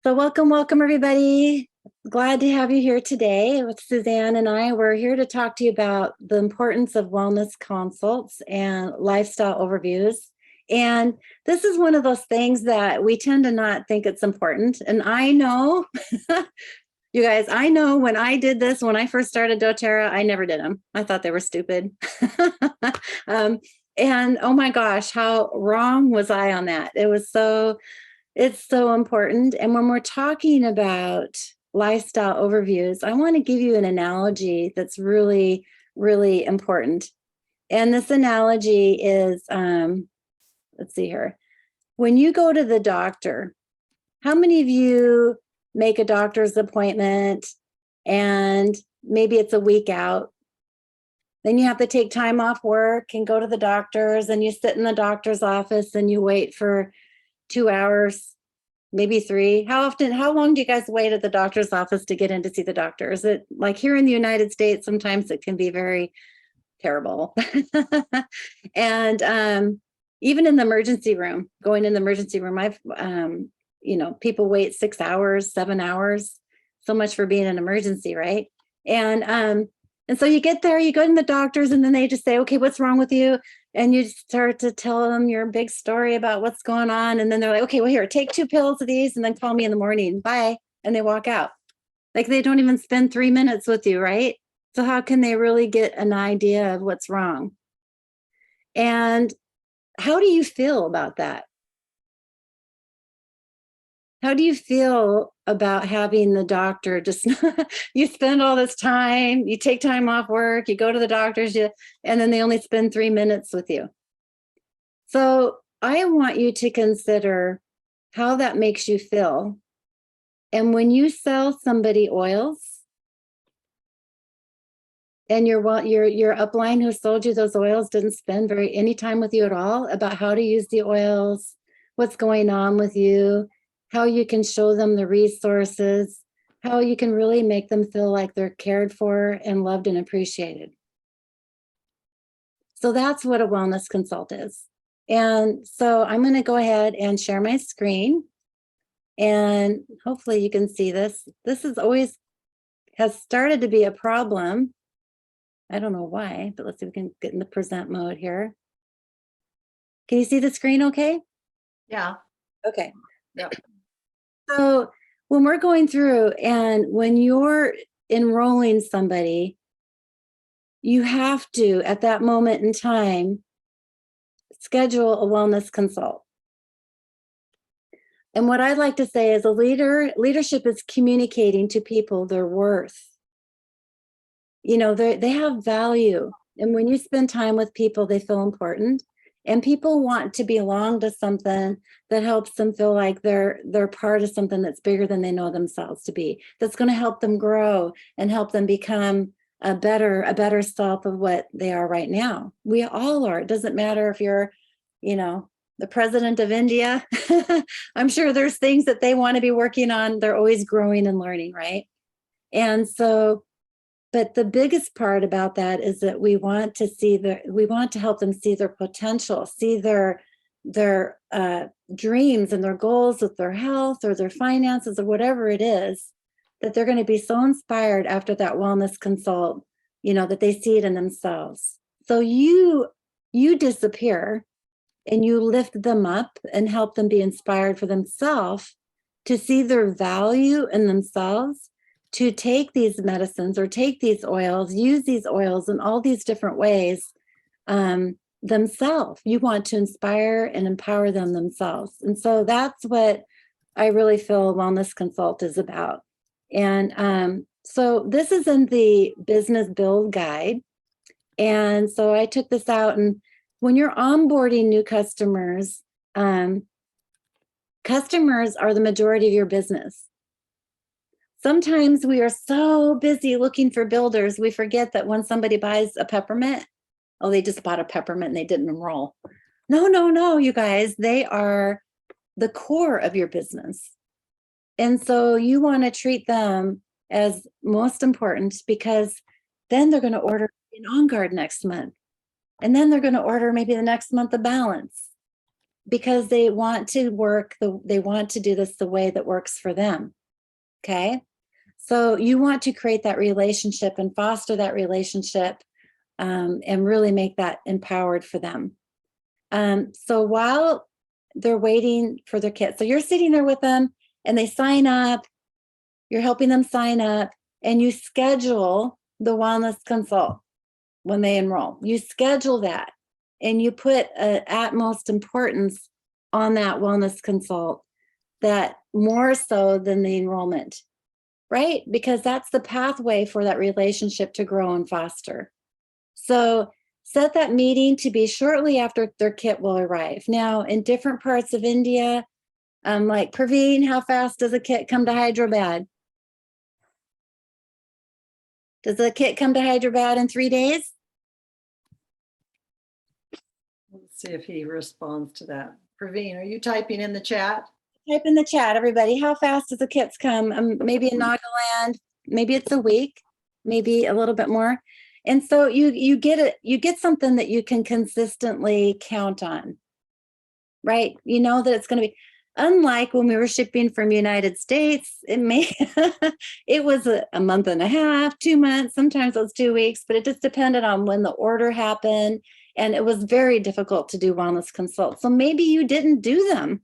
So welcome everybody. Glad to have you here today with Suzanne and I. We're here to talk to you about the importance of wellness consults and lifestyle overviews. And this is one of those things that we tend to not think it's important. And I know, you guys, I know when I did this, when I first started doTERRA, I never did them. I thought they were stupid. And oh my gosh, how wrong was I on that? It's so important. And when we're talking about lifestyle overviews, I want to give you an analogy that's really, really important. And this analogy is, let's see here. When you go to the doctor, how many of you make a doctor's appointment and maybe it's a week out? Then you have to take time off work and go to the doctor's, and you sit in the doctor's office and you wait for 2 hours, maybe three. How long do you guys wait at the doctor's office to get in to see the doctor? Is it like here in the United States? Sometimes it can be very terrible. And even in the emergency room, going in the emergency room, people wait 6 hours, 7 hours. So much for being an emergency, right? And so you get there, you go to the doctors, and then they just say, okay, what's wrong with you? And you start to tell them your big story about what's going on. And then they're like, okay, well, here, take 2 pills of these and then call me in the morning. Bye. And they walk out. Like they don't even spend 3 minutes with you, right? So how can they really get an idea of what's wrong? And how do you feel about that? How do you feel about having the doctor just, you spend all this time, you take time off work, you go to the doctors, and then they only spend 3 minutes with you? So I want you to consider how that makes you feel. And when you sell somebody oils, and your upline who sold you those oils didn't spend any time with you at all about how to use the oils, what's going on with you, how you can show them the resources, how you can really make them feel like they're cared for and loved and appreciated. So that's what a wellness consult is. And so I'm going to go ahead and share my screen. And hopefully you can see this. This has started to be a problem. I don't know why, but let's see if we can get in the present mode here. Can you see the screen okay? Yeah. Okay. Yeah. So when we're going through and when you're enrolling somebody, you have to, at that moment in time, schedule a wellness consult. And what I'd like to say is leadership is communicating to people their worth. They have value. And when you spend time with people, they feel important. And people want to belong to something that helps them feel like they're part of something that's bigger than they know themselves to be, that's going to help them grow and help them become a better self of what they are right now. We all are. It doesn't matter if you're, the president of India. I'm sure there's things that they want to be working on. They're always growing and learning, right? And so, but the biggest part about that is that we want to help them see their potential, see their dreams and their goals with their health or their finances or whatever it is, that they're going to be so inspired after that wellness consult, that they see it in themselves. So you disappear and you lift them up and help them be inspired for themselves to see their value in themselves, to take these medicines or take these oils, use these oils in all these different ways themselves. You want to inspire and empower them themselves. And so that's what I really feel a wellness consult is about. And so this is in the business build guide. And so I took this out, and when you're onboarding new customers, customers are the majority of your business. Sometimes we are so busy looking for builders, we forget that when somebody buys a peppermint, oh, they just bought a peppermint and they didn't enroll. No, you guys, they are the core of your business. And so you want to treat them as most important, because then they're going to order an On Guard next month. And then they're going to order maybe the next month a balance. because they want to they want to do this the way that works for them. Okay. So you want to create that relationship and foster that relationship, and really make that empowered for them. So while they're waiting for their kit, so you're sitting there with them and they sign up, you're helping them sign up, and you schedule the wellness consult when they enroll. You schedule that and you put utmost importance on that wellness consult, that more so than the enrollment, right? Because that's the pathway for that relationship to grow and foster. So set that meeting to be shortly after their kit will arrive. Now, in different parts of India, like Praveen, how fast does a kit come to Hyderabad? Does the kit come to Hyderabad in 3 days? Let's see if he responds to that. Praveen, are you typing in the chat? Type in the chat, everybody. How fast does the kits come? Maybe in Nagaland, maybe it's a week, maybe a little bit more. And so you get it, you get something that you can consistently count on, right? You know that it's going to be, unlike when we were shipping from United States, it may it was a month and a half, 2 months, sometimes it was 2 weeks, but it just depended on when the order happened. And it was very difficult to do wellness consults. So maybe you didn't do them,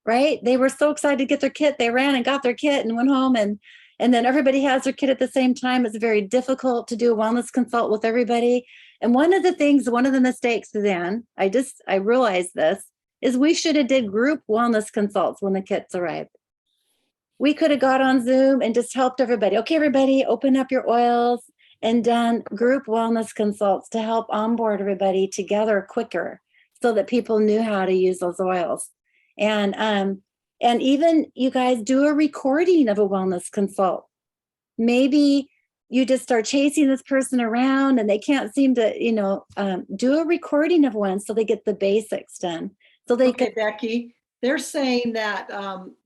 right? They were so excited to get their kit. They ran and got their kit and went home, and then everybody has their kit at the same time. It's very difficult to do a wellness consult with everybody. And one of the mistakes, Suzanne, I realized this, is we should have did group wellness consults when the kits arrived. We could have got on Zoom and just helped everybody. Okay, everybody, open up your oils, and done group wellness consults to help onboard everybody together quicker so that people knew how to use those oils. And even you guys do a recording of a wellness consult. Maybe you just start chasing this person around and they can't seem to, do a recording of one so they get the basics done. So they Okay, Becky, they're saying that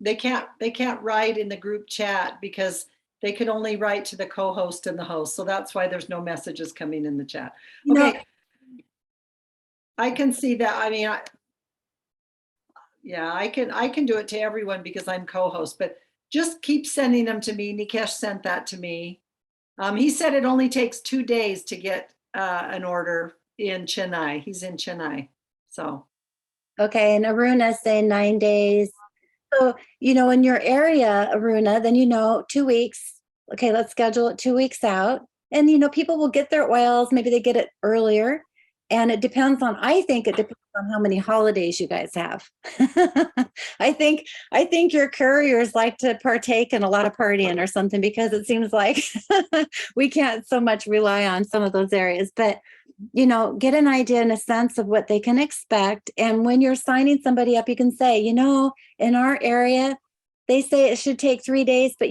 they can't write in the group chat because they can only write to the co-host and the host. So that's why there's no messages coming in the chat. Okay, I can see that. I mean, yeah, I can do it to everyone because I'm co-host, but just keep sending them to me. Nikesh sent that to me. He said it only takes 2 days to get an order in Chennai. He's in Chennai, so. Okay, and Aruna saying 9 days. So, in your area, Aruna, then 2 weeks. Okay, let's schedule it 2 weeks out. And people will get their oils, maybe they get it earlier. And I think it depends on how many holidays you guys have. I think your couriers like to partake in a lot of partying or something, because it seems like we can't so much rely on some of those areas. But get an idea and a sense of what they can expect. And when you're signing somebody up, you can say, in our area, they say it should take 3 days, but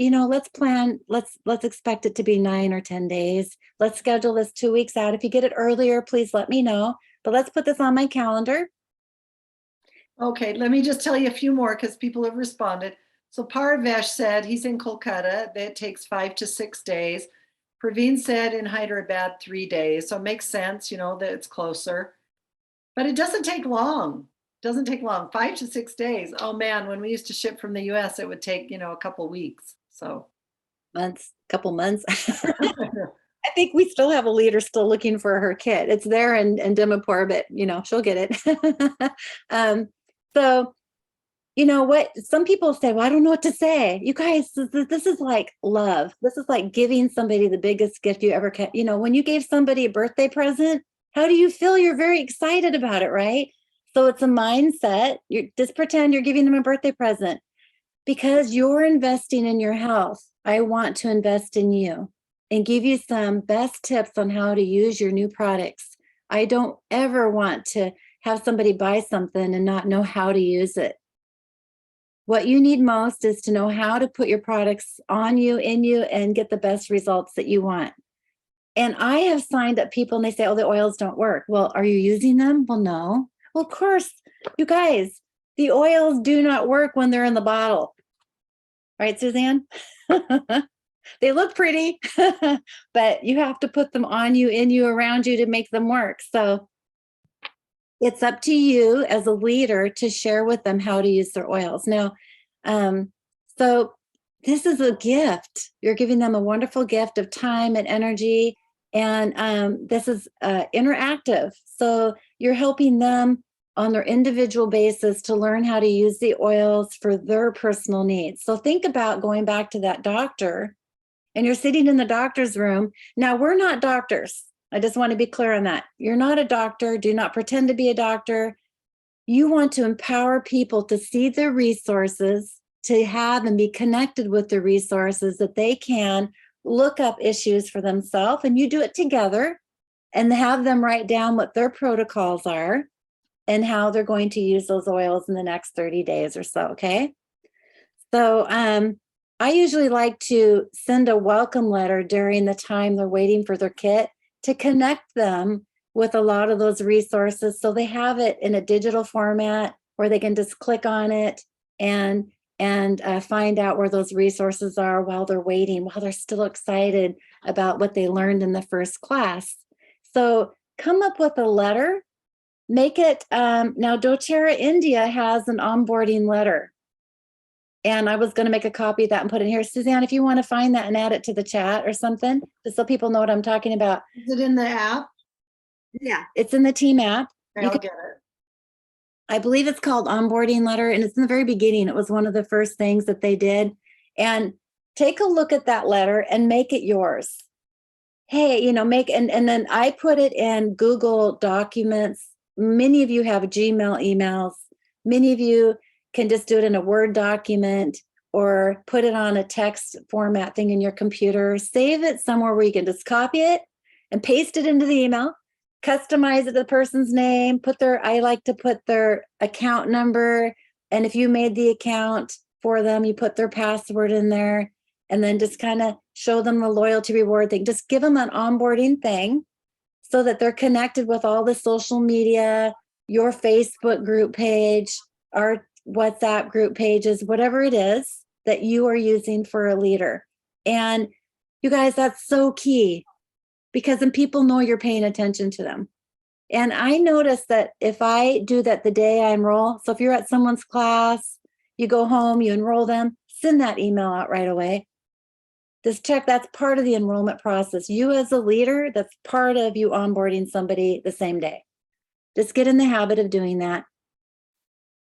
let's expect it to be 9 or 10 days. Let's schedule this 2 weeks out. If you get it earlier, please let me know, but let's put this on my calendar. Okay, let me just tell you a few more because people have responded. So Parvesh said he's in Kolkata, that it takes 5 to 6 days. Praveen said in Hyderabad 3 days. So it makes sense, that it's closer. But it doesn't take long. 5 to 6 days. Oh man, when we used to ship from the US, it would take, a couple weeks. So couple months. I think we still have a leader still looking for her kit. It's there in Dimapur, but she'll get it. So what some people say, well, I don't know what to say. You guys, this is like love. This is like giving somebody the biggest gift you ever can. When you gave somebody a birthday present, how do you feel? You're very excited about it, right? So it's a mindset. You just pretend you're giving them a birthday present. Because you're investing in your health, I want to invest in you and give you some best tips on how to use your new products. I don't ever want to have somebody buy something and not know how to use it. What you need most is to know how to put your products on you, in you, and get the best results that you want. And I have signed up people and they say, oh, the oils don't work. Well, are you using them? Well, no. Well, of course, you guys, the oils do not work when they're in the bottle. Right, Suzanne? They look pretty, but you have to put them on you, in you, around you to make them work. So it's up to you as a leader to share with them how to use their oils. Now, so this is a gift. You're giving them a wonderful gift of time and energy. And this is interactive. So you're helping them on their individual basis to learn how to use the oils for their personal needs. So think about going back to that doctor, and you're sitting in the doctor's room. Now, we're not doctors. I just want to be clear on that. You're not a doctor. Do not pretend to be a doctor. You want to empower people to see their resources, to have and be connected with the resources that they can look up issues for themselves, and you do it together and have them write down what their protocols are and how they're going to use those oils in the next 30 days or so. Okay. So I usually like to send a welcome letter during the time they're waiting for their kit to connect them with a lot of those resources. So they have it in a digital format where they can just click on it and find out where those resources are while they're waiting, while they're still excited about what they learned in the first class. So come up with a letter, make it, now doTERRA India has an onboarding letter. And I was going to make a copy of that and put it in here. Suzanne, if you want to find that and add it to the chat or something, just so people know what I'm talking about. Is it in the app? Yeah, it's in the team app. I'll get it. I believe it's called onboarding letter, and it's in the very beginning. It was one of the first things that they did. And take a look at that letter and make it yours. Hey, you know, and then I put it in Google Documents. Many of you have Gmail emails. Many of you can just do it in a Word document or put it on a text format thing in your computer. Save it somewhere where you can just copy it and paste it into the email. Customize it to the person's name, I like to put their account number. And if you made the account for them, you put their password in there, and then just kind of show them the loyalty reward thing. Just give them an onboarding thing so that they're connected with all the social media, your Facebook group page, our WhatsApp group pages, whatever it is that you are using for a leader. And you guys, that's so key, because then people know you're paying attention to them. And I notice that if I do that the day I enroll, so if you're at someone's class, you go home, you enroll them, send that email out right away. Just check, that's part of the enrollment process. You as a leader, that's part of you onboarding somebody the same day. Just get in the habit of doing that.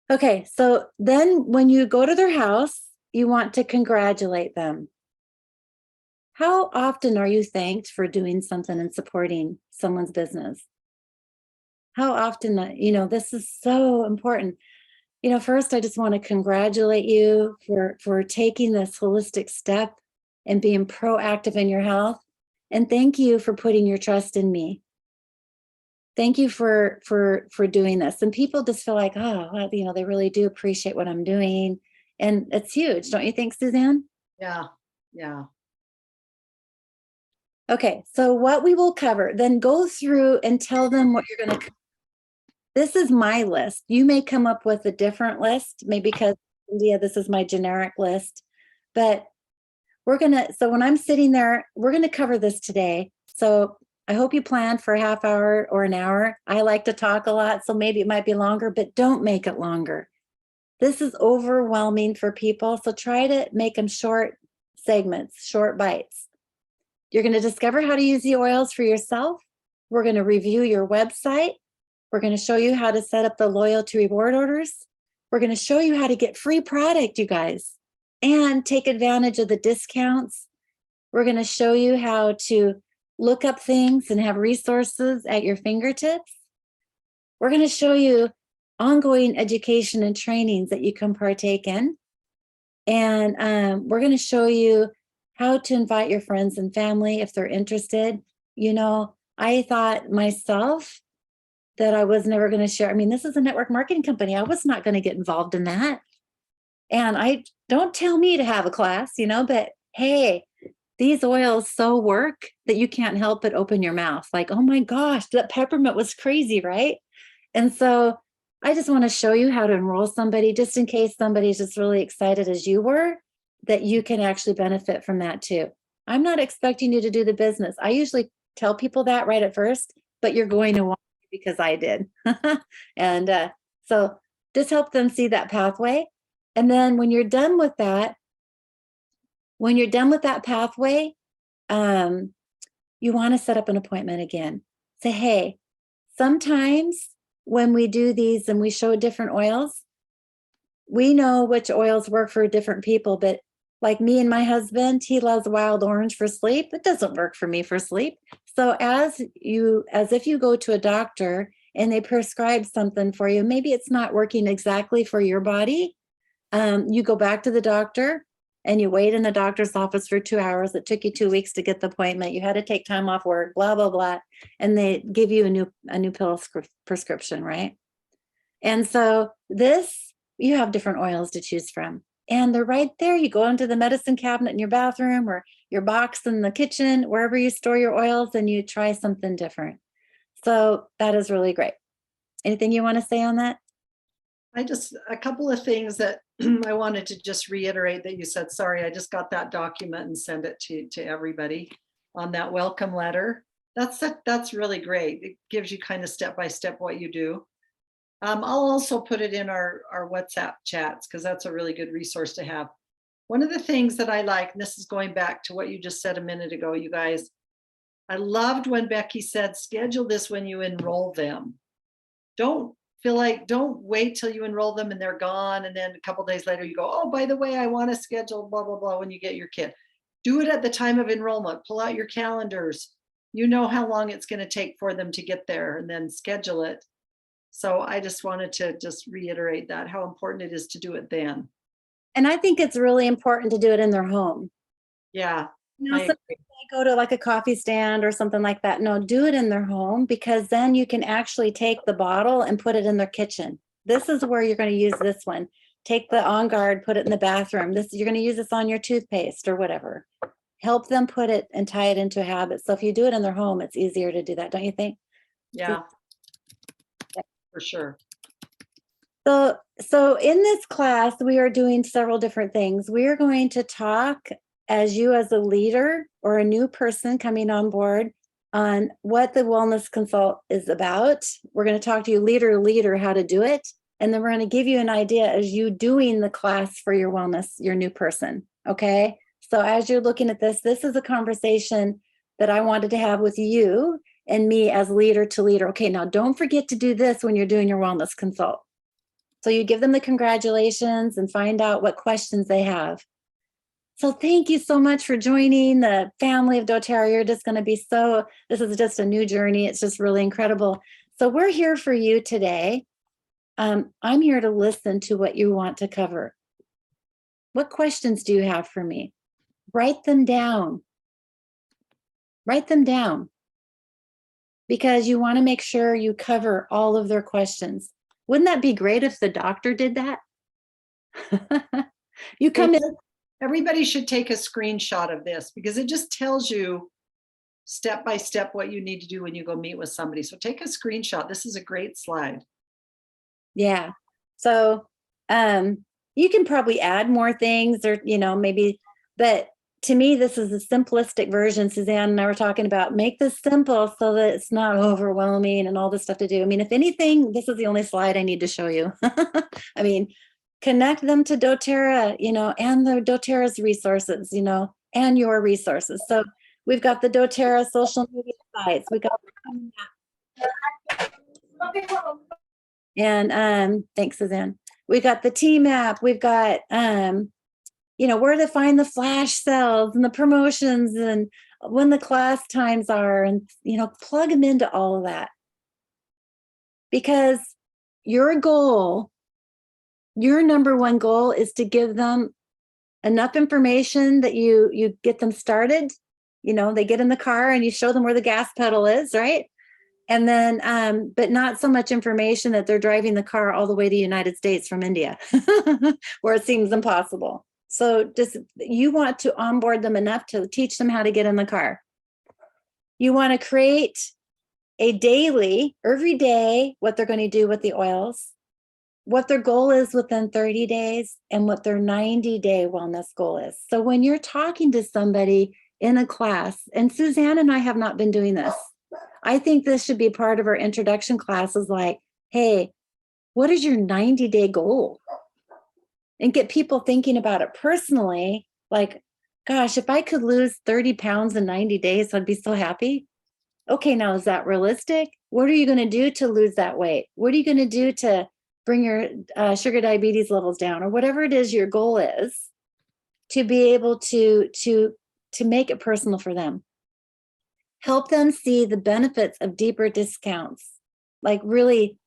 Okay, so then when you go to their house, you want to congratulate them. How often are you thanked for doing something and supporting someone's business? How often, you know, this is so important. You know, first, I just want to congratulate you for taking this holistic step and being proactive in your health. And thank you for putting your trust in me. Thank you for doing this. And people just feel like, oh, well, you know, they really do appreciate what I'm doing. And it's huge. Don't you think, Suzanne? Yeah. Yeah. Okay, so what we will cover, then go through and tell them what you're going to cover. This is my list. You may come up with a different list, maybe because India, this is my generic list. But so when I'm sitting there, we're going to cover this today. So I hope you plan for a half hour or an hour. I like to talk a lot, so maybe it might be longer, but don't make it longer. This is overwhelming for people, so try to make them short segments, short bites. You're going to discover how to use the oils for yourself. We're going to review your website. We're going to show you how to set up the loyalty reward orders. We're going to show you how to get free product, you guys, and take advantage of the discounts. We're going to show you how to look up things and have resources at your fingertips. We're going to show you ongoing education and trainings that you can partake in. And we're going to show you how to invite your friends and family if they're interested. You know, I thought myself that I was never going to share. I mean, this is a network marketing company. I was not going to get involved in that. And don't tell me to have a class, you know, but hey, these oils so work that you can't help but open your mouth. Like, oh my gosh, that peppermint was crazy, right? And so I just want to show you how to enroll somebody, just in case somebody's just really excited as you were, that you can actually benefit from that too. I'm not expecting you to do the business. I usually tell people that right at first, but you're going to want because I did. And so just help them see that pathway. And then when you're done with that, pathway, you want to set up an appointment again. Say, hey, sometimes when we do these and we show different oils, we know which oils work for different people, but like me and my husband, he loves wild orange for sleep. It doesn't work for me for sleep. So as if you go to a doctor and they prescribe something for you, maybe it's not working exactly for your body. You go back to the doctor and you wait in the doctor's office for 2 hours. It took you 2 weeks to get the appointment. You had to take time off work, blah, blah, blah. And they give you a new pill prescription, right? And so you have different oils to choose from. And they're right there. You go into the medicine cabinet in your bathroom or your box in the kitchen, wherever you store your oils, and you try something different. So that is really great. Anything you want to say on that? A couple of things that I wanted to just reiterate that you said. Sorry, I just got that document and send it to everybody on that welcome letter. That's really great. It gives you kind of step by step what you do. I'll also put it in our WhatsApp chats because that's a really good resource to have. One of the things that I like, and this is going back to what you just said a minute ago, you guys, I loved when Becky said, schedule this when you enroll them. Don't wait till you enroll them and they're gone. And then a couple of days later you go, oh, by the way, I want to schedule blah, blah, blah when you get your kid. Do it at the time of enrollment. Pull out your calendars. You know how long it's going to take for them to get there and then schedule it. So I just wanted to just reiterate that, how important it is to do it then. And I think it's really important to do it in their home. Yeah. Sometimes they go to like a coffee stand or something like that. No, do it in their home, because then you can actually take the bottle and put it in their kitchen. This is where you're going to use this one. Take the On Guard, put it in the bathroom. You're going to use this on your toothpaste or whatever. Help them put it and tie it into a habit. So if you do it in their home, it's easier to do that, don't you think? Yeah. For sure. So in this class, we are doing several different things. We are going to talk as a leader or a new person coming on board on what the Wellness Consult is about. We're going to talk to you leader to leader how to do it. And then we're going to give you an idea as you doing the class for your wellness, your new person. Okay. So as you're looking at this is a conversation that I wanted to have with you and me as leader to leader. Okay, now don't forget to do this when you're doing your wellness consult. So you give them the congratulations and find out what questions they have. So thank you so much for joining the family of doTERRA. You're just going to be this is just a new journey. It's just really incredible. So we're here for you today. I'm here to listen to what you want to cover. What questions do you have for me? Write them down. Write them down. Because you want to make sure you cover all of their questions. Wouldn't that be great if the doctor did that? You come in. Everybody should take a screenshot of this because it just tells you step by step what you need to do when you go meet with somebody. So take a screenshot. This is a great slide. Yeah. So you can probably add more things or, maybe, but to me, this is a simplistic version. Suzanne and I were talking about make this simple so that it's not overwhelming and all this stuff to do. I mean, if anything, this is the only slide I need to show you. I mean, connect them to doTERRA, and the doTERRA's resources, and your resources. So we've got the doTERRA social media sites. We got and thanks, Suzanne. We got the team app. We've got where to find the flash sales and the promotions and when the class times are, and plug them into all of that. Because your number one goal is to give them enough information that you get them started. They get in the car and you show them where the gas pedal is, right? And then, but not so much information that they're driving the car all the way to the United States from India, where it seems impossible. So you want to onboard them enough to teach them how to get in the car. You want to create a daily, every day, what they're going to do with the oils, what their goal is within 30 days, and what their 90-day wellness goal is. So when you're talking to somebody in a class, and Suzanne and I have not been doing this, I think this should be part of our introduction classes, like, hey, what is your 90-day goal? And get people thinking about it personally. Like, gosh, if I could lose 30 pounds in 90 days, I'd be so happy. Okay, now is that realistic? What are you going to do to lose that weight? What are you going to do to bring your sugar diabetes levels down, or whatever it is your goal is, to be able to make it personal for them? Help them see the benefits of deeper discounts. Like, really,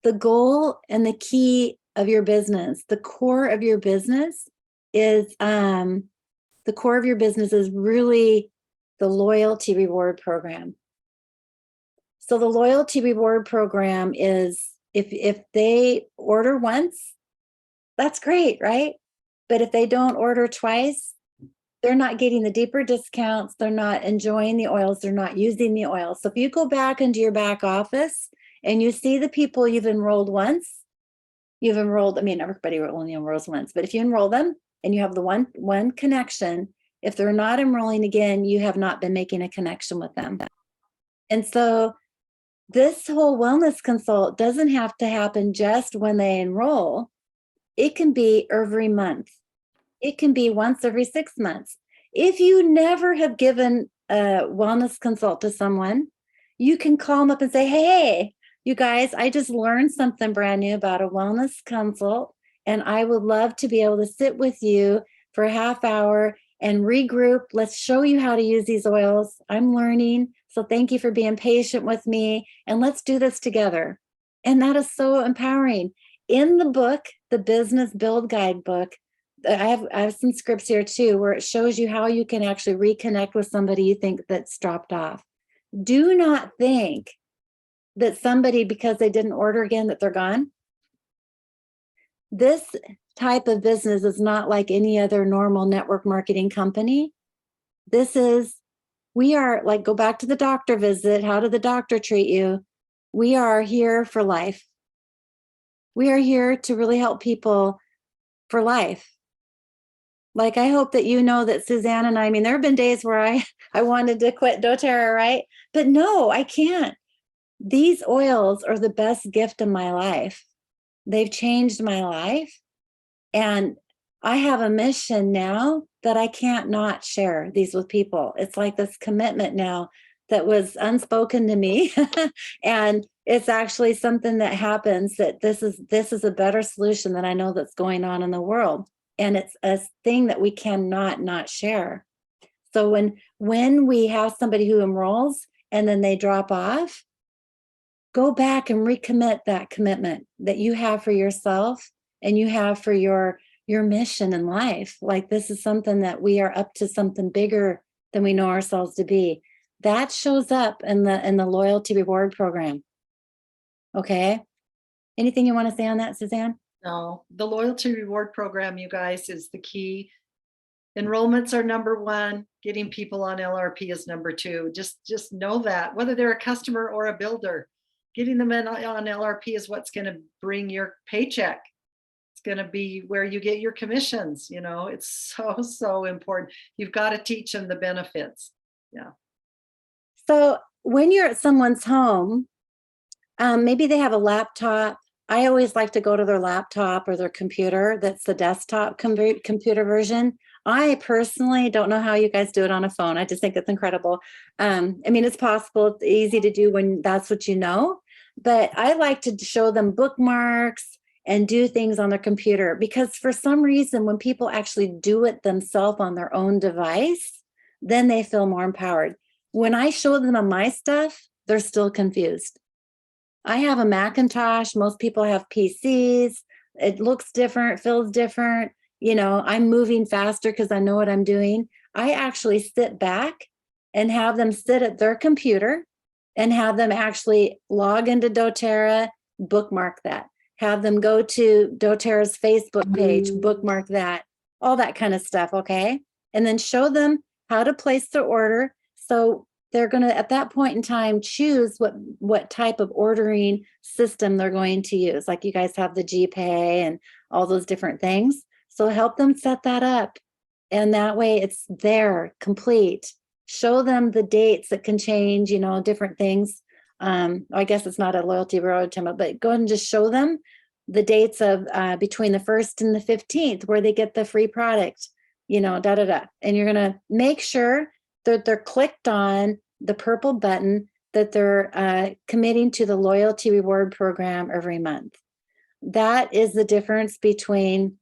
the goal and the key of your business, the core of your business is really the loyalty reward program. So the loyalty reward program is, if they order once, that's great, right? But if they don't order twice, they're not getting the deeper discounts. They're not enjoying the oils. They're not using the oils. So if you go back into your back office and you see the people you've enrolled once, I mean, everybody only enrolls once, but if you enroll them and you have the one connection, if they're not enrolling again, you have not been making a connection with them. And so this whole wellness consult doesn't have to happen just when they enroll. It can be every month. It can be once every 6 months. If you never have given a wellness consult to someone, you can call them up and say, hey, you guys, I just learned something brand new about a wellness consult, and I would love to be able to sit with you for a half hour and regroup. Let's show you how to use these oils. I'm learning. So thank you for being patient with me, and let's do this together. And that is so empowering. In the book, the Business Build Guide book, I have some scripts here too, where it shows you how you can actually reconnect with somebody you think that's dropped off. Do not think that somebody, because they didn't order again, that they're gone. This type of business is not like any other normal network marketing company. We are like, go back to the doctor visit. How did the doctor treat you? We are here for life. We are here to really help people for life. Like, I hope that you know that Suzanne and I mean, there have been days where I wanted to quit doTERRA, right? But no, I can't. These oils are the best gift of my life. They've changed my life. And I have a mission now that I can't not share these with people. It's like this commitment now that was unspoken to me. And it's actually something that happens, that this is a better solution that I know that's going on in the world. And it's a thing that we cannot not share. So when we have somebody who enrolls and then they drop off, go back and recommit that commitment that you have for yourself and you have for your mission in life. Like, this is something that we are up to, something bigger than we know ourselves to be. That shows up in the loyalty reward program. Okay. Anything you want to say on that, Suzanne? No, the loyalty reward program, you guys, is the key. Enrollments are number one. Getting people on LRP is number two. Just know that, whether they're a customer or a builder, getting them on LRP is what's going to bring your paycheck. It's going to be where you get your commissions. You know, it's so important. You've got to teach them the benefits. Yeah. So when you're at someone's home, maybe they have a laptop. I always like to go to their laptop or their computer. That's the desktop computer version. I personally don't know how you guys do it on a phone. I just think it's incredible. I mean, it's possible. It's easy to do when that's what you know. But I like to show them bookmarks and do things on their computer, because for some reason, when people actually do it themselves on their own device, then they feel more empowered. When I show them on my stuff, they're still confused. I have a Macintosh. Most people have PCs. It looks different, feels different. You know, I'm moving faster because I know what I'm doing. I actually sit back and have them sit at their computer and have them actually log into doTERRA, bookmark that. Have them go to doTERRA's Facebook page, bookmark that, all that kind of stuff, okay? And then show them how to place their order. So they're going to, at that point in time, choose what type of ordering system they're going to use. Like, you guys have the GPay and all those different things. So help them set that up. And that way it's there, complete. show them the dates that can change, you know, different things. I guess it's not a loyalty reward tema, but go ahead and just show them the dates of between the 1st and the 15th where they get the free product, you know, da da da. And you're going to make sure that they're clicked on the purple button, that they're committing to the loyalty reward program every month. That is the difference between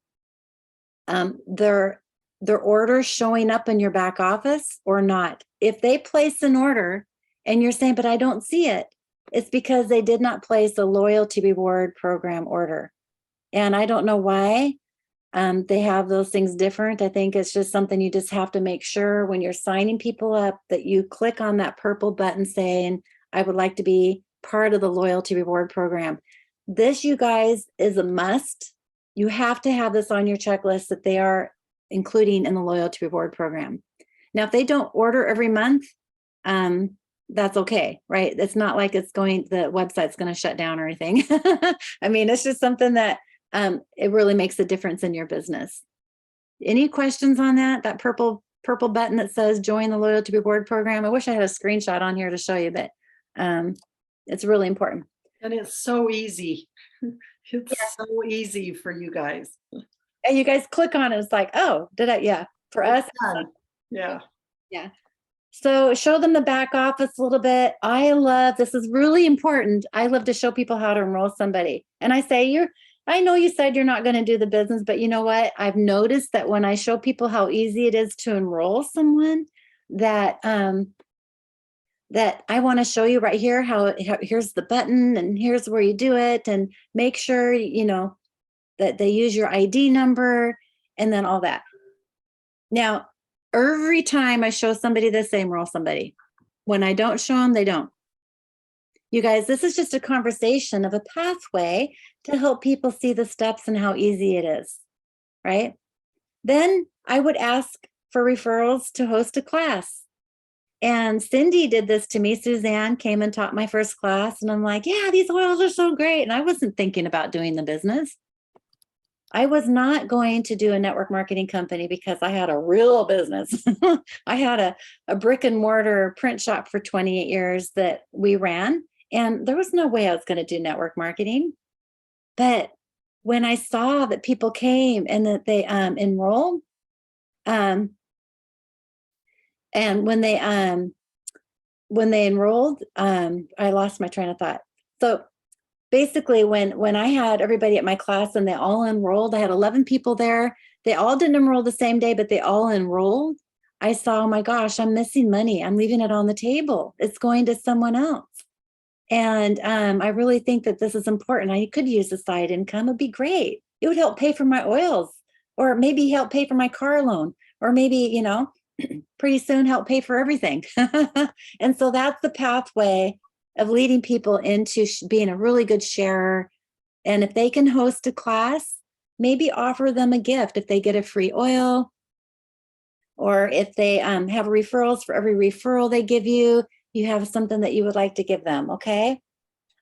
their order showing up in your back office or not. If they place an order and you're saying, but I don't see it, it's because they did not place a loyalty reward program order. And I don't know why they have those things different. I think it's just something you just have to make sure when you're signing people up that you click on that purple button saying, I would like to be part of the loyalty reward program. This, you guys, is a must. You have to have this on your checklist that they are including in the loyalty reward program. Now, if they don't order every month, that's okay, right? It's not like the website's going to shut down or anything. I mean, it's just something that it really makes a difference in your business. Any questions on that? That purple button that says join the loyalty reward program. I wish I had a screenshot on here to show you, but it's really important. And it's so easy. It's so easy for you guys. And you guys click on it. It's like, oh, did I? Yeah. For us. Yeah. Yeah. So show them the back office a little bit. This is really important. I love to show people how to enroll somebody. And I say, I know you said you're not going to do the business, but you know what? I've noticed that when I show people how easy it is to enroll someone, that I want to show you right here how here's the button and here's where you do it, and make sure, you know, that they use your ID number and then all that. Now, every time I show somebody this, they enroll somebody. When I don't show them, they don't. You guys, this is just a conversation of a pathway to help people see the steps and how easy it is, right? Then I would ask for referrals to host a class. And Cindy did this to me. Suzanne came and taught my first class. And I'm like, yeah, these oils are so great. And I wasn't thinking about doing the business. I was not going to do a network marketing company because I had a real business. I had a brick and mortar print shop for 28 years that we ran. And there was no way I was going to do network marketing. But when I saw that people came and that they enrolled, and when they enrolled, I lost my train of thought. So basically, when I had everybody at my class and they all enrolled, I had 11 people there. They all didn't enroll the same day, but they all enrolled. I saw, oh my gosh, I'm missing money. I'm leaving it on the table. It's going to someone else. And I really think that this is important. I could use a side income. It'd be great. It would help pay for my oils, or maybe help pay for my car loan, or maybe, you know, pretty soon help pay for everything. And so that's the pathway of leading people into being a really good sharer. And if they can host a class, maybe offer them a gift if they get a free oil, or if they have referrals. For every referral they give you, you have something that you would like to give them. Okay.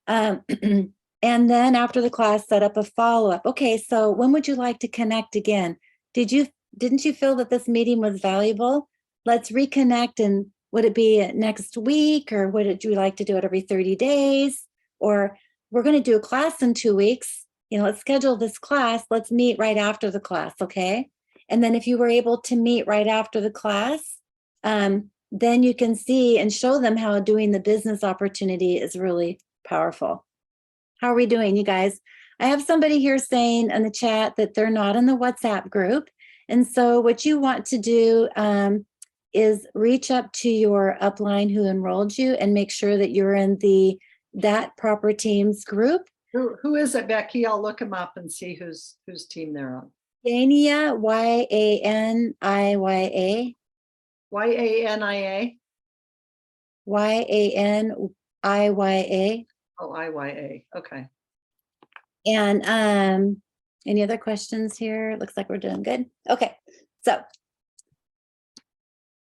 And then after the class, set up a follow-up. Okay, so when would you like to connect again? Didn't you feel that this meeting was valuable? Let's reconnect. And would it be next week, or would you like to do it every 30 days? Or we're going to do a class in 2 weeks. You know, let's schedule this class. Let's meet right after the class. Okay. And then if you were able to meet right after the class, then you can see and show them how doing the business opportunity is really powerful. How are we doing, you guys? I have somebody here saying in the chat that they're not in the WhatsApp group. And so what you want to do is reach up to your upline who enrolled you and make sure that you're in that proper teams group. Who is it, Becky? I'll look them up and see whose team they're on. Yania, Yaniya. Yania. Yaniya. Oh, Iya. Okay. And any other questions here? Looks like we're doing good. Okay. So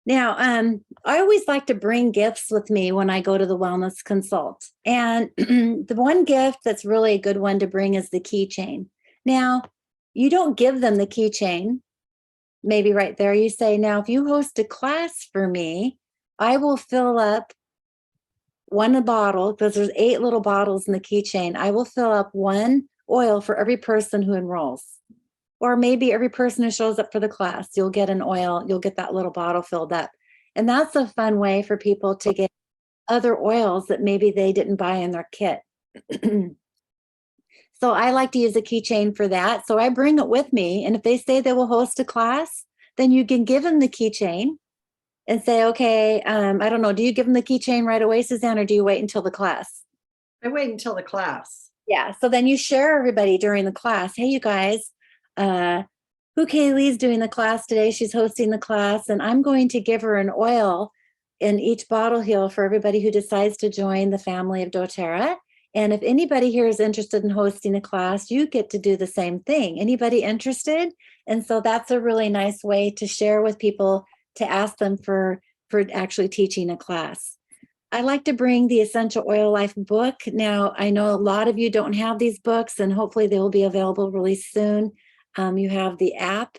now I always like to bring gifts with me when I go to the wellness consult. And the one gift that's really a good one to bring is the keychain. Now, you don't give them the keychain. Maybe right there you say, now, if you host a class for me, I will fill up one bottle, because there's 8 little bottles in the keychain. I will fill up one oil for every person who enrolls. Or maybe every person who shows up for the class, you'll get an oil, you'll get that little bottle filled up. And that's a fun way for people to get other oils that maybe they didn't buy in their kit. So I like to use a keychain for that. So I bring it with me. And if they say they will host a class, then you can give them the keychain and say, okay, I don't know, do you give them the keychain right away, Suzanne, or do you wait until the class? I wait until the class. Yeah. So then you share everybody during the class. Hey, you guys, who Kaylee's doing the class today. She's hosting the class, and I'm going to give her an oil in each bottle here for everybody who decides to join the family of doTERRA. And if anybody here is interested in hosting a class, you get to do the same thing. Anybody interested? And so that's a really nice way to share with people, to ask them for actually teaching a class. I like to bring the Essential Oil Life book. Now, I know a lot of you don't have these books, and hopefully they will be available really soon. You have the app.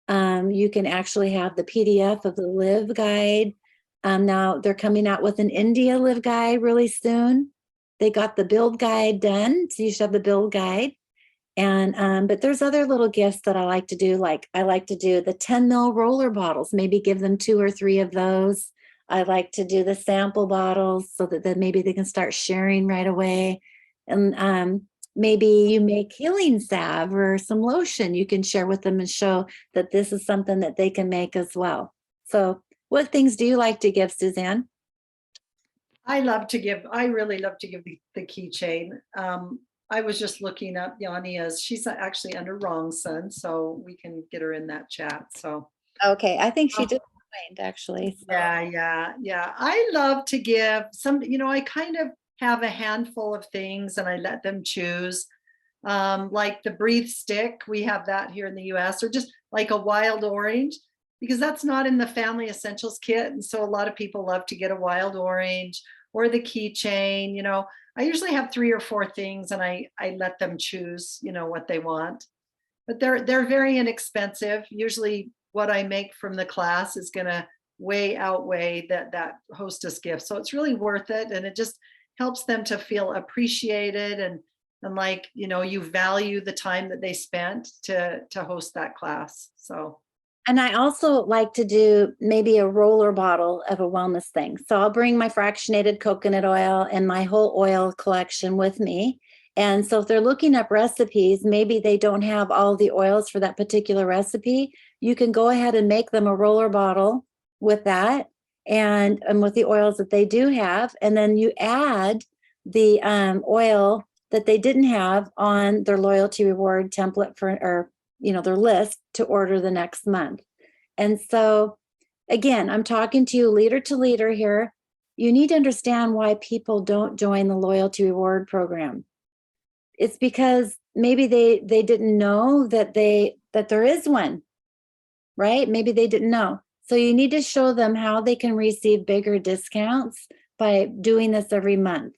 You can actually have the PDF of the Live Guide. Now, they're coming out with an India Live Guide really soon. They got the Build Guide done, so you should have the Build Guide. And but there's other little gifts that I like to do. Like I like to do the 10 ml roller bottles, maybe give them 2 or 3 of those. I like to do the sample bottles so that then maybe they can start sharing right away. And maybe you make healing salve or some lotion you can share with them and show that this is something that they can make as well. So what things do you like to give, Suzanne? I really love to give the keychain. I was just looking up Yania's. She's actually under Wrong Son, so we can get her in that chat. So Okay, I think she just joined actually. So. yeah. I love to give some, I kind of have a handful of things and I let them choose. Like the Breathe Stick, we have that here in the US, or just like a wild orange, because that's not in the Family Essentials kit. And so a lot of people love to get a wild orange or the keychain. I usually have 3 or 4 things and I let them choose, what they want. But they're very inexpensive. Usually what I make from the class is going to way outweigh that hostess gift. So it's really worth it. And it just helps them to feel appreciated and like, you value the time that they spent to host that class. So. And I also like to do maybe a roller bottle of a wellness thing. So I'll bring my fractionated coconut oil and my whole oil collection with me. And so if they're looking up recipes, maybe they don't have all the oils for that particular recipe, you can go ahead and make them a roller bottle with that and with the oils that they do have. And then you add the oil that they didn't have on their loyalty reward template or their list to order the next month. And so again, I'm talking to you leader to leader here. You need to understand why people don't join the loyalty reward program. It's because maybe they didn't know that there is one, right? Maybe they didn't know. So you need to show them how they can receive bigger discounts by doing this every month.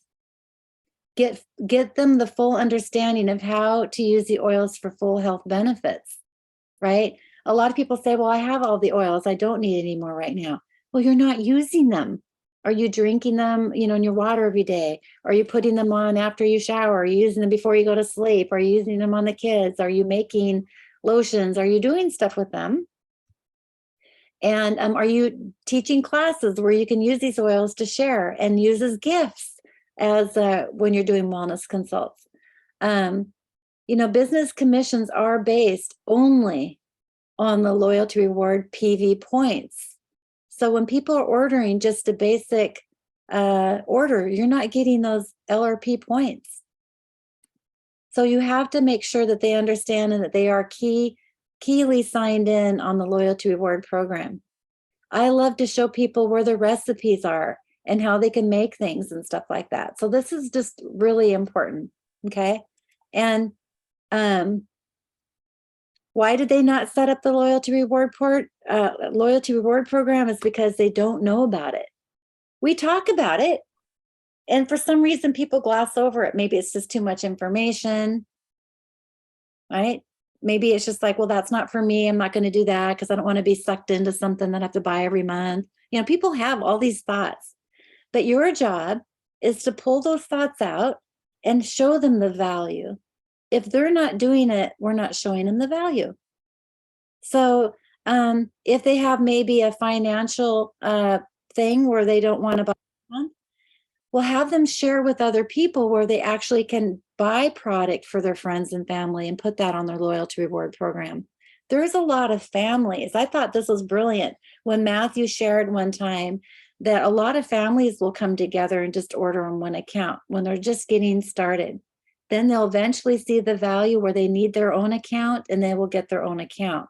Get them the full understanding of how to use the oils for full health benefits, right? A lot of people say, well, I have all the oils. I don't need any more right now. Well, you're not using them. Are you drinking them, in your water every day? Are you putting them on after you shower? Are you using them before you go to sleep? Are you using them on the kids? Are you making lotions? Are you doing stuff with them? And are you teaching classes where you can use these oils to share and use as gifts as when you're doing wellness consults? Business commissions are based only on the loyalty reward PV points. So when people are ordering just a basic order, you're not getting those LRP points. So you have to make sure that they understand and that they are keyly signed in on the loyalty reward program. I love to show people where the recipes are and how they can make things and stuff like that. So this is just really important. Okay. And why did they not set up the loyalty reward program? Is because they don't know about it. We talk about it, and for some reason people gloss over it. Maybe it's just too much information, right? maybe it's just like, well, that's not for me. I'm not going to do that because I don't want to be sucked into something that I have to buy every month. People have all these thoughts, but your job is to pull those thoughts out and show them the value. If they're not doing it, we're not showing them the value. So if they have maybe a financial thing where they don't want to buy one, we'll have them share with other people where they actually can buy product for their friends and family and put that on their loyalty reward program. There's a lot of families. I thought this was brilliant when Matthew shared one time that a lot of families will come together and just order on one account when they're just getting started. Then they'll eventually see the value where they need their own account and they will get their own account.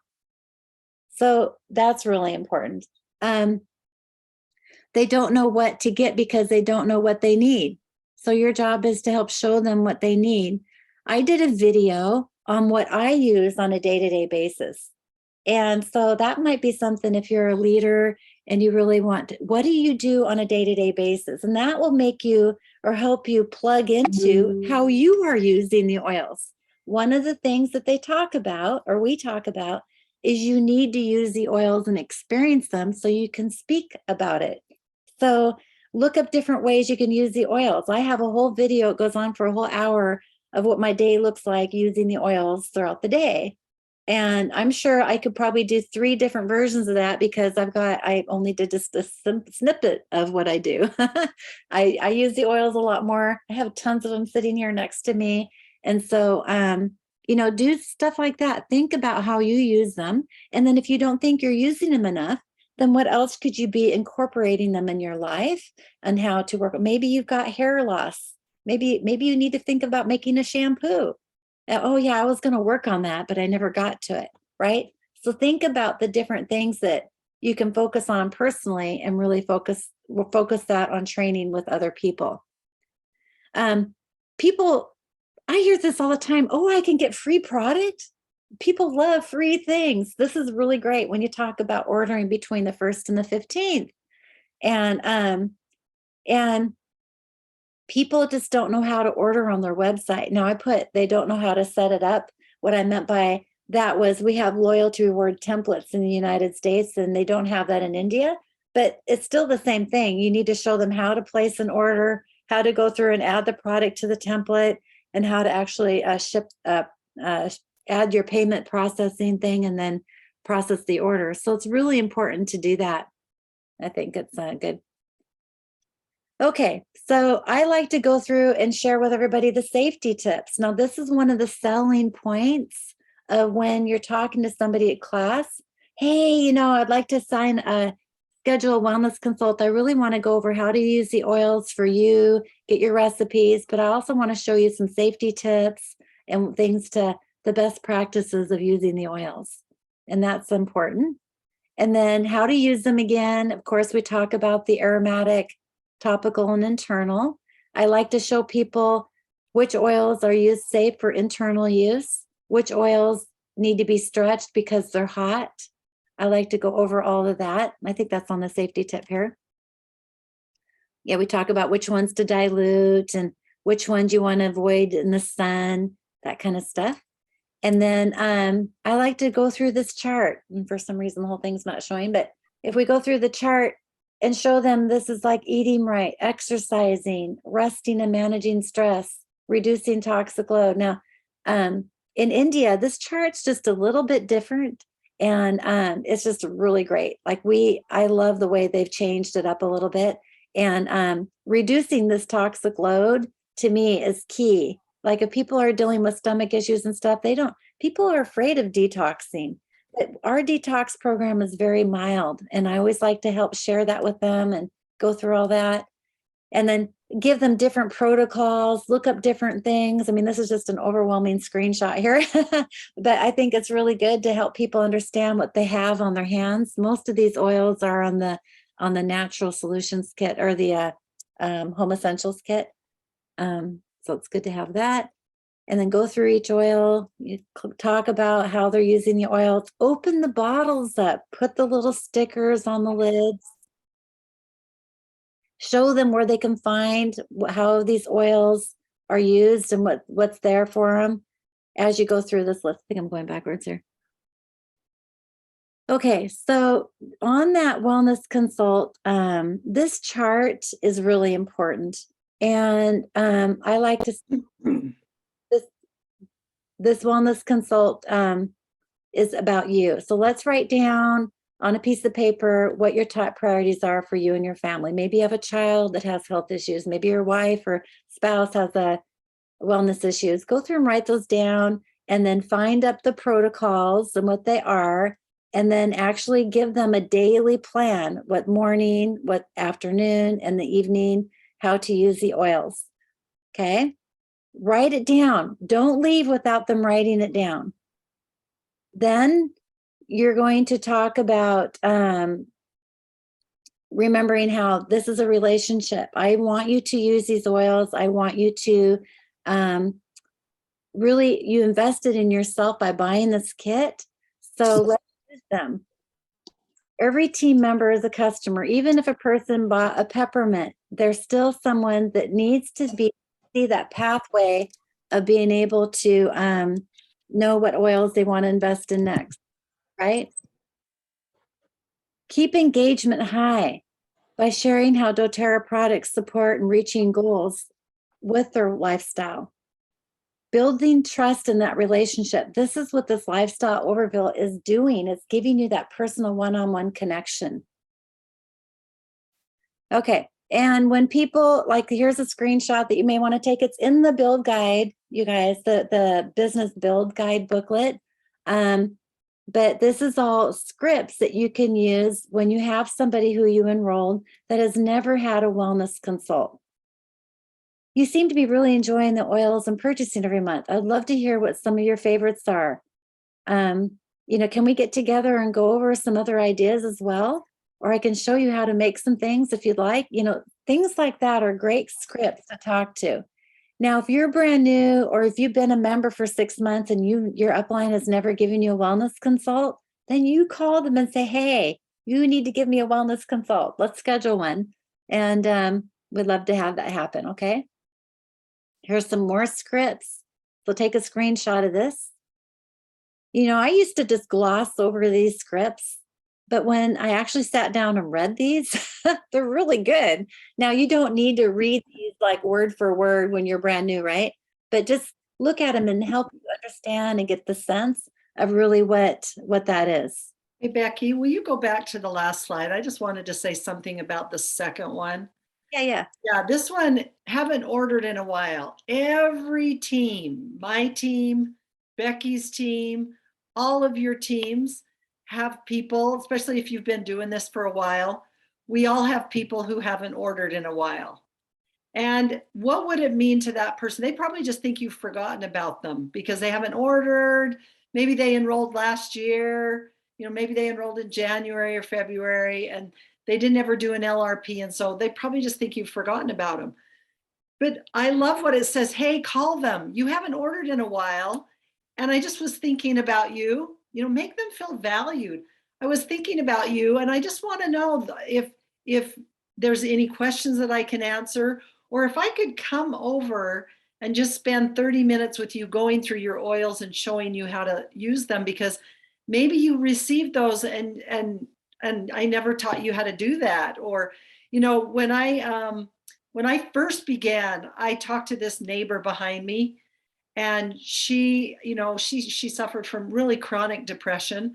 So that's really important. They don't know what to get because they don't know what they need. So your job is to help show them what they need. I did a video on what I use on a day-to-day basis. And so that might be something if you're a leader and you really want to, what do you do on a day-to-day basis? And that will make you or help you plug into how you are using the oils. One of the things that they talk about, or we talk about, is you need to use the oils and experience them so you can speak about it. So look up different ways you can use the oils. I have a whole video, it goes on for a whole hour of what my day looks like using the oils throughout the day. And I'm sure I could probably do 3 different versions of that because I only did just a snippet of what I do. I use the oils a lot more. I have tons of them sitting here next to me. And so, do stuff like that. Think about how you use them. And then if you don't think you're using them enough, then what else could you be incorporating them in your life and how to work? Maybe you've got hair loss. Maybe you need to think about making a shampoo. Oh yeah, I was going to work on that, but I never got to it, right? So think about the different things that you can focus on personally and really focus that on training with other people. People, I hear this all the time. Oh, I can get free product. People love free things. This is really great when you talk about ordering between the 1st and the 15th. And people just don't know how to order on their website. Now they don't know how to set it up. What I meant by that was we have loyalty reward templates in the United States and they don't have that in India, but it's still the same thing. You need to show them how to place an order, how to go through and add the product to the template, and how to actually add your payment processing thing and then process the order. So it's really important to do that. I think it's good. Okay, so I like to go through and share with everybody the safety tips. Now, this is one of the selling points of when you're talking to somebody at class. Hey, I'd like to schedule a wellness consult. I really want to go over how to use the oils for you, get your recipes, but I also want to show you some safety tips and things to the best practices of using the oils. And that's important. And then how to use them again. Of course, we talk about the aromatic, topical, and internal. I like to show people which oils are used safe for internal use, which oils need to be stretched because they're hot. I like to go over all of that. I think that's on the safety tip here. Yeah, we talk about which ones to dilute and which ones you want to avoid in the sun, that kind of stuff. And then I like to go through this chart. And for some reason, the whole thing's not showing, but if we go through the chart and show them this is like eating right, exercising, resting and managing stress, reducing toxic load. Now, in India, this chart's just a little bit different. And it's just really great. I love the way they've changed it up a little bit. And reducing this toxic load to me is key. Like if people are dealing with stomach issues and stuff, people are afraid of detoxing. But our detox program is very mild. And I always like to help share that with them and go through all that. And then give them different protocols, look up different things. I mean, this is just an overwhelming screenshot here, but I think it's really good to help people understand what they have on their hands. Most of these oils are on the natural solutions kit or the home essentials kit. So it's good to have that. And then go through each oil, you talk about how they're using the oils, open the bottles up, put the little stickers on the lids, show them where they can find how these oils are used and what's there for them. as you go through this list. I think I'm going backwards here. Okay, so on that wellness consult, this chart is really important. And I like to this this wellness consult is about you. So let's write down on a piece of paper what your top priorities are for you and your family. Maybe you have a child that has health issues. Maybe your wife or spouse has a wellness issues. Go through and write those down, and then find up the protocols and what they are, and then actually give them a daily plan, what morning, what afternoon, and the evening, how to use the oils. Okay. Write it down. Don't leave without them writing it down. Then you're going to talk about remembering how this is a relationship. I want you to use these oils. I want you to really, you invested in yourself by buying this kit. So let's use them. Every team member is a customer. Even if a person bought a peppermint, there's still someone that needs to see that pathway of being able to know what oils they want to invest in next, right? Keep engagement high by sharing how doTERRA products support and reaching goals with their lifestyle. Building trust in that relationship. This is what this lifestyle overview is doing. It's giving you that personal one-on-one connection. Okay. And when people, like, here's a screenshot that you may want to take. It's in the build guide, you guys, the business build guide booklet. But this is all scripts that you can use when you have somebody who you enrolled that has never had a wellness consult. You seem to be really enjoying the oils and purchasing every month. I'd love to hear what some of your favorites are. Can we get together and go over some other ideas as well? Or I can show you how to make some things if you'd like. Things like that are great scripts to talk to. Now, if you're brand new, or if you've been a member for 6 months and your upline has never given you a wellness consult, then you call them and say, hey, you need to give me a wellness consult. Let's schedule one. And we'd love to have that happen, okay? Here's some more scripts. So take a screenshot of this. I used to just gloss over these scripts, but when I actually sat down and read these, they're really good. Now, you don't need to read these like word for word when you're brand new, right? But just look at them and help you understand and get the sense of really what that is. Hey, Becky, will you go back to the last slide? I just wanted to say something about the second one. Yeah. Yeah, this one, haven't ordered in a while. Every team, my team, Becky's team, all of your teams have people, especially if you've been doing this for a while, we all have people who haven't ordered in a while. And what would it mean to that person? They probably just think you've forgotten about them because they haven't ordered. Maybe they enrolled last year, maybe they enrolled in January or February, and they didn't ever do an LRP. And so they probably just think you've forgotten about them. But I love what it says. Hey, call them. You haven't ordered in a while. And I just was thinking about you, make them feel valued. I was thinking about you, and I just want to know if there's any questions that I can answer, or if I could come over and just spend 30 minutes with you going through your oils and showing you how to use them, because maybe you received those and I never taught you how to do that. Or, when I first began, I talked to this neighbor behind me, and she suffered from really chronic depression.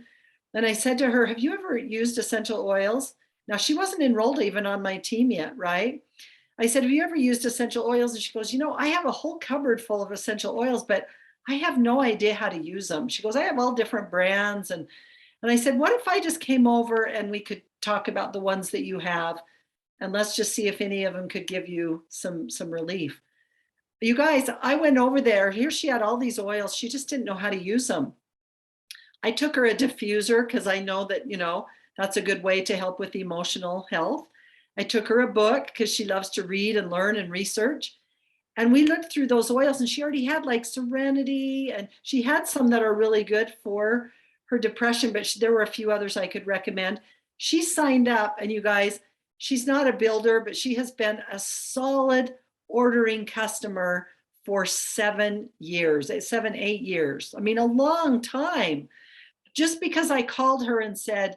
And I said to her, have you ever used essential oils? Now, she wasn't enrolled even on my team yet, right? I said, have you ever used essential oils? And she goes, I have a whole cupboard full of essential oils, but I have no idea how to use them. She goes, I have all different brands. And I said, what if I just came over and we could talk about the ones that you have, and let's just see if any of them could give you some relief. You guys, I went over there. Here she had all these oils. She just didn't know how to use them. I took her a diffuser because I know that, that's a good way to help with emotional health. I took her a book because she loves to read and learn and research. And we looked through those oils, and she already had like Serenity, and she had some that are really good for her depression, but there were a few others I could recommend. She signed up, and you guys, she's not a builder, but she has been a solid ordering customer for 7 years, 7, 8 years. I mean, a long time. Just because I called her and said,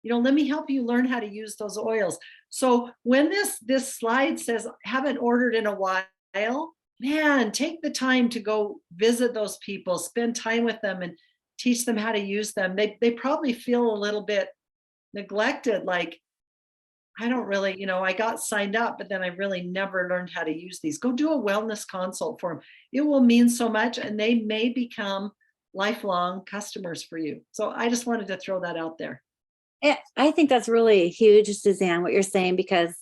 let me help you learn how to use those oils. So when this slide says haven't ordered in a while, man, take the time to go visit those people, spend time with them and teach them how to use them. They probably feel a little bit neglected, like, I don't really, I got signed up, but then I really never learned how to use these. Go do a wellness consult for them. It will mean so much, and they may become lifelong customers for you. So I just wanted to throw that out there. I think that's really huge, Suzanne, what you're saying, because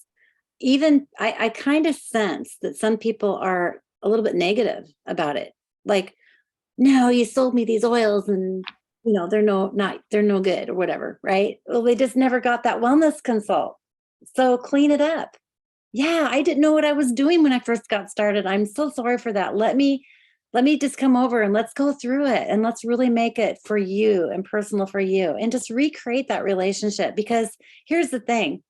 even I kind of sense that some people are a little bit negative about it. Like, no, you sold me these oils and they're no good or whatever, right? Well, they just never got that wellness consult. So clean it up. Yeah, I didn't know what I was doing when I first got started. I'm so sorry for that. Let me just come over and let's go through it and let's really make it for you and personal for you and just recreate that relationship. Because here's the thing,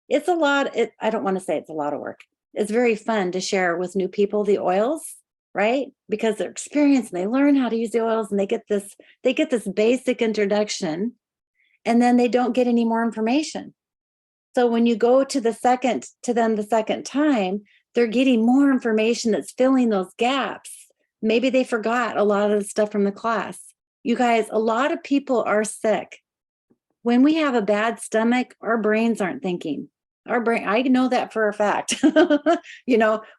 it's a lot. I don't want to say it's a lot of work. It's very fun to share with new people the oils, right? Because they're experienced and they learn how to use the oils and they get this basic introduction, and then they don't get any more information. So when you go to them the second time, they're getting more information that's filling those gaps. Maybe they forgot a lot of the stuff from the class. You guys, a lot of people are sick. When we have a bad stomach, our brains aren't thinking. I know that for a fact.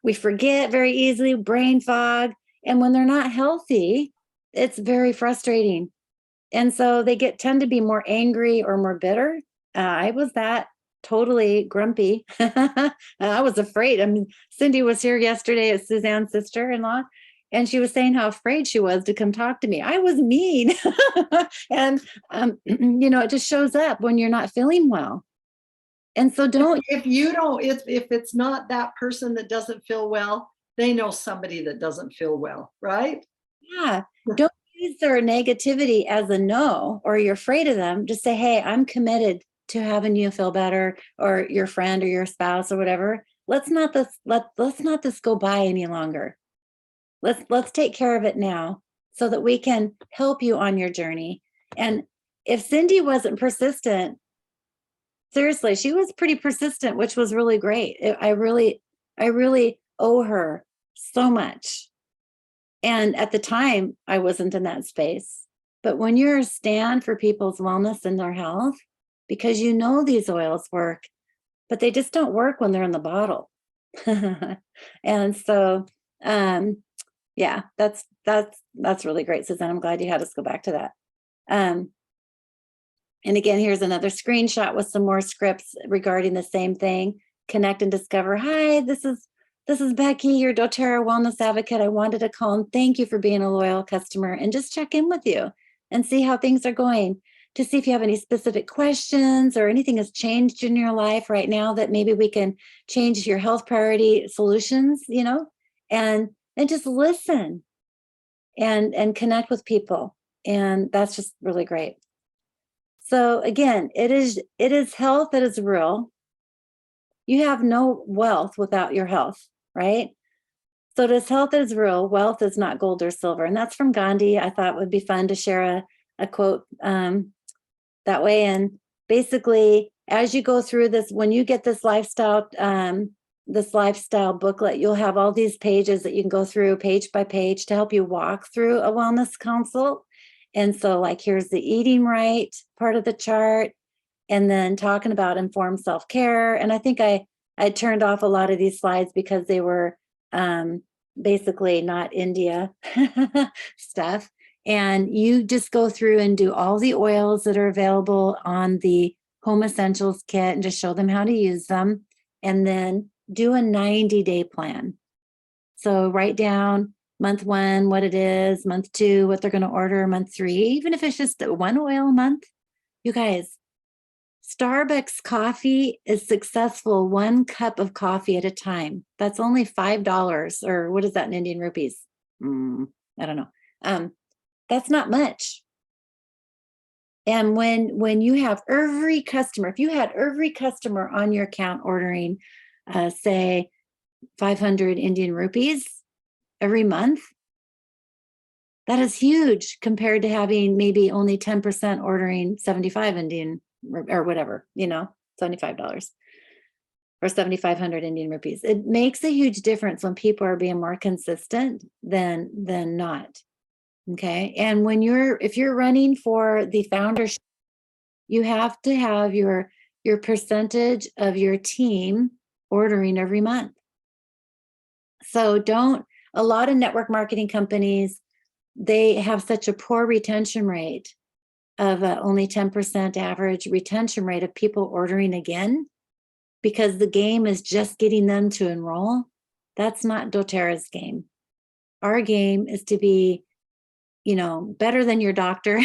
We forget very easily, brain fog. And when they're not healthy, it's very frustrating. And so they tend to be more angry or more bitter. I was that. Totally grumpy. I was afraid. I mean, Cindy was here yesterday as Suzanne's sister-in-law, and she was saying how afraid she was to come talk to me. I was mean. And, it just shows up when you're not feeling well. And so if it's not that person that doesn't feel well, they know somebody that doesn't feel well, right? Yeah. Don't use their negativity as a no, or you're afraid of them. Just say, hey, I'm committed to having you feel better, or your friend or your spouse or whatever. Let's not this go by any longer. Let's take care of it now so that we can help you on your journey. And if Cindy wasn't persistent, seriously, she was pretty persistent, which was really great. I really owe her so much. And at the time, I wasn't in that space. But when you're a stand for people's wellness and their health, because these oils work, but they just don't work when they're in the bottle. And so, yeah, that's really great, Suzanne. I'm glad you had us go back to that. And again, here's another screenshot with some more scripts regarding the same thing. Connect and discover. Hi, this is Becky, your doTERRA wellness advocate. I wanted to call and thank you for being a loyal customer and just check in with you and see how things are going, to see if you have any specific questions or anything has changed in your life right now that maybe we can change your health priority solutions, and just listen and connect with people. And that's just really great. So again, it is health that is real. You have no wealth without your health, right? So it is health that is real. Wealth is not gold or silver. And that's from Gandhi. I thought it would be fun to share a quote that way. And basically, as you go through this, when you get this lifestyle booklet, you'll have all these pages that you can go through page by page to help you walk through a wellness consult. And so, like, here's the eating right part of the chart, and then talking about informed self-care. And I think I turned off a lot of these slides because they were basically not India stuff. And you just go through and do all the oils that are available on the Home Essentials kit and just show them how to use them. And then do a 90-day plan. So write down month 1, what it is, month 2, what they're going to order, month 3, even if it's just 1 oil a month. You guys, Starbucks coffee is successful 1 cup of coffee at a time. That's only $5, or what is that in Indian rupees? I don't know. That's not much. And when you have every customer, if you had every customer on your account ordering, say 500 Indian rupees, every month. That is huge compared to having maybe only 10% ordering 75 Indian or whatever, $75 or 7,500 Indian rupees. It makes a huge difference when people are being more consistent than not. Okay. And if you're running for the foundership, you have to have your percentage of your team ordering every month. So a lot of network marketing companies, they have such a poor retention rate of only 10% average retention rate of people ordering again, because the game is just getting them to enroll. That's not doTERRA's game. Our game is to be, better than your doctor,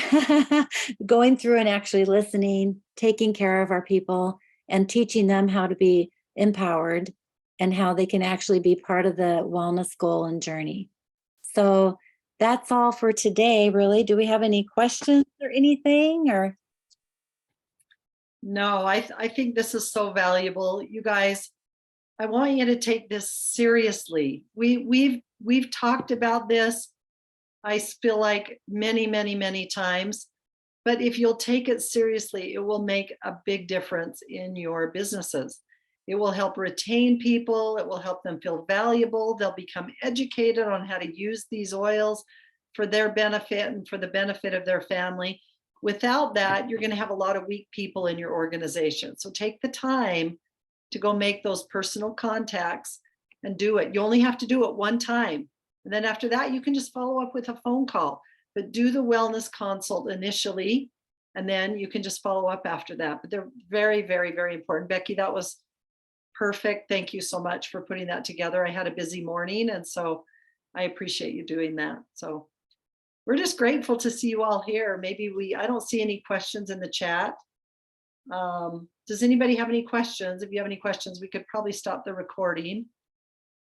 going through and actually listening, taking care of our people, and teaching them how to be empowered and how they can actually be part of the wellness goal and journey. So that's all for today, really. Do we have any questions or anything? Or No, I think this is so valuable. You guys, I want you to take this seriously. We've talked about this, I feel like many times, but if you'll take it seriously, it will make a big difference in your businesses. It will help retain people. It will help them feel valuable. They'll become educated on how to use these oils for their benefit and for the benefit of their family. Without that, you're going to have a lot of weak people in your organization. So take the time to go make those personal contacts and do it. You only have to do it one time. And then after that, you can just follow up with a phone call, but do the wellness consult initially, and then you can just follow up after that. But they're very, very, very important. Becky, that was perfect. Thank you so much for putting that together. I had a busy morning, and so I appreciate you doing that. So we're just grateful to see you all here. I don't see any questions in the chat. Does anybody have any questions? If you have any questions, we could probably stop the recording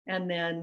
and then